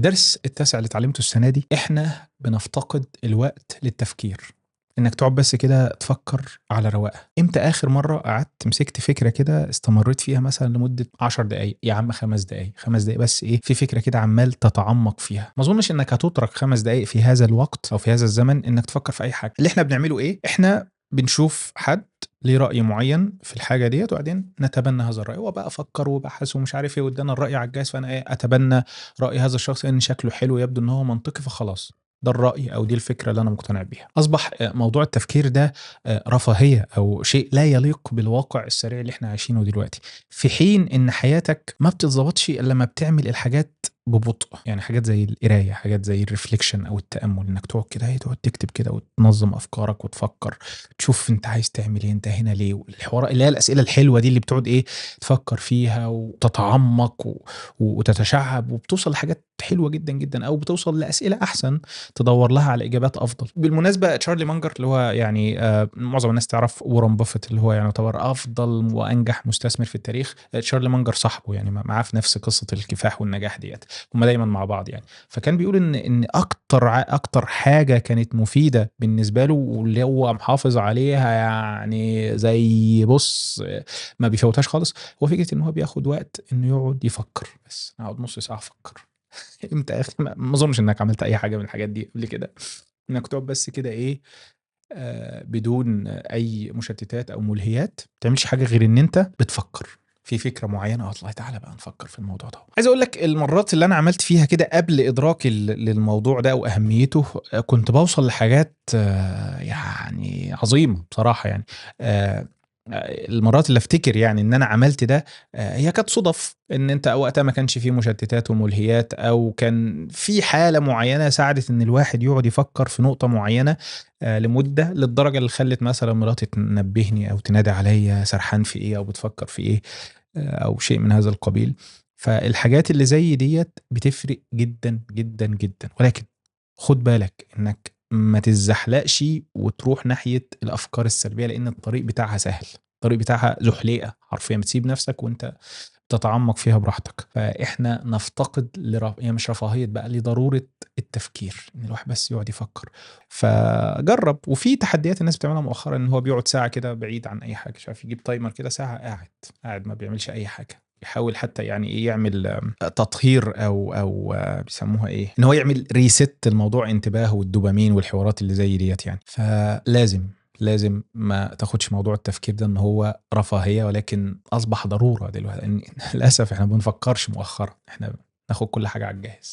الدرس التاسع اللي اتعلمته السنة دي، إحنا بنفتقد الوقت للتفكير، إنك تقعد بس كده تفكر على رواقة. إمتى آخر مرة قعدت مسكت فكرة كده استمريت فيها مثلا لمدة 10 دقايق، يا عم 5 دقايق، 5 دقايق بس، إيه، في فكرة كده عمال تتعمق فيها. ما أظنش إنك هتترك 5 دقايق في هذا الوقت أو في هذا الزمن إنك تفكر في أي حاجة. اللي إحنا بنعمله إيه؟ إحنا بنشوف حد ليه رأي معين في الحاجة ديت وبعدين نتبنى هذا الرأي، وبقى أفكر وبحث ومش عارف إيه، وادانا الرأي على الجهاز، فأنا إيه، أتبنى رأي هذا الشخص لأن شكله حلو، يبدو إن هو منطقي، فخلاص ده الرأي أو دي الفكرة اللي أنا مقتنع بيها. أصبح موضوع التفكير ده رفاهية أو شيء لا يليق بالواقع السريع اللي إحنا عايشينه دلوقتي، في حين إن حياتك ما بتتظبطش إلا لما بتعمل الحاجات ببطء. يعني حاجات زي القراية، حاجات زي الريفليكشن أو التأمل، إنك تقعد كده تقعد تكتب كده وتنظم أفكارك وتفكر، تشوف أنت عايز تعمل إيه، أنت هنا ليه، الحوار اللي هي الأسئلة الحلوة دي اللي بتقعد إيه تفكر فيها وتتعمق وتتشعب وبتوصل لحاجات حلوة جدا جدا، أو بتوصل لأسئلة أحسن تدور لها على إجابات أفضل. بالمناسبة تشارلي مانجر اللي هو يعني معظم الناس تعرف وارن بافيت اللي هو يعني يعتبر أفضل وأنجح مستثمر في التاريخ، تشارلي مانجر صاحبه يعني معاه في نفس قصة الكفاح والنجاح ديت، هما دايما مع بعض يعني. فكان بيقول ان اكتر حاجه كانت مفيده بالنسبه له واللي هو محافظ عليها يعني زي بص ما بيفوتهاش خالص، هو فكره ان هو بياخد وقت انه يقعد يفكر، بس اقعد نص ساعه افكر. امتى يا اخي؟ ما اظنش انك عملت اي حاجه من الحاجات دي قبل كده، انك تقعد بس كده ايه بدون اي مشتتات او ملهيات، ما تعملش حاجه غير ان انت بتفكر في فكره معينه. والله تعالى بقى نفكر في الموضوع ده. عايز اقول لك المرات اللي انا عملت فيها كده قبل ادراكي للموضوع ده واهميته، كنت بوصل لحاجات يعني عظيمه بصراحه يعني. المرات اللي افتكر يعني ان انا عملت ده هي كانت صدف، ان انت وقتها ما كانش فيه مشتتات وملهيات، او كان في حاله معينه ساعدت ان الواحد يقعد يفكر في نقطه معينه لمده، للدرجه اللي خلت مثلا مراتي تنبهني او تنادي عليا سرحان في ايه او بتفكر في ايه او شيء من هذا القبيل. فالحاجات اللي زي ديت بتفرق جدا جدا جدا، ولكن خد بالك انك ما تتزحلقش وتروح ناحيه الافكار السلبيه، لان الطريق بتاعها سهل، الطريق بتاعها زحليقه حرفيا، بتسيب نفسك وانت تتعمق فيها براحتك. فاحنا نفتقد يعني مش رفاهيه بقى، لضروره التفكير، ان الواحد بس يقعد يفكر. فجرب. وفي تحديات الناس بتعملها مؤخرا، ان هو بيقعد ساعه كده بعيد عن اي حاجه، مش عارف يجيب تايمر كده ساعه قاعد ما بيعملش اي حاجه، يحاول حتى يعني ايه يعمل تطهير او بيسموها ايه، ان هو يعمل ريست الموضوع، انتباه والدوبامين والحوارات اللي زي ديت يعني. فلازم ما تاخدش موضوع التفكير ده ان هو رفاهية، ولكن اصبح ضرورة دلوقتي، لان للاسف احنا ما بنفكرش مؤخرا، احنا ناخد كل حاجة على الجاهز.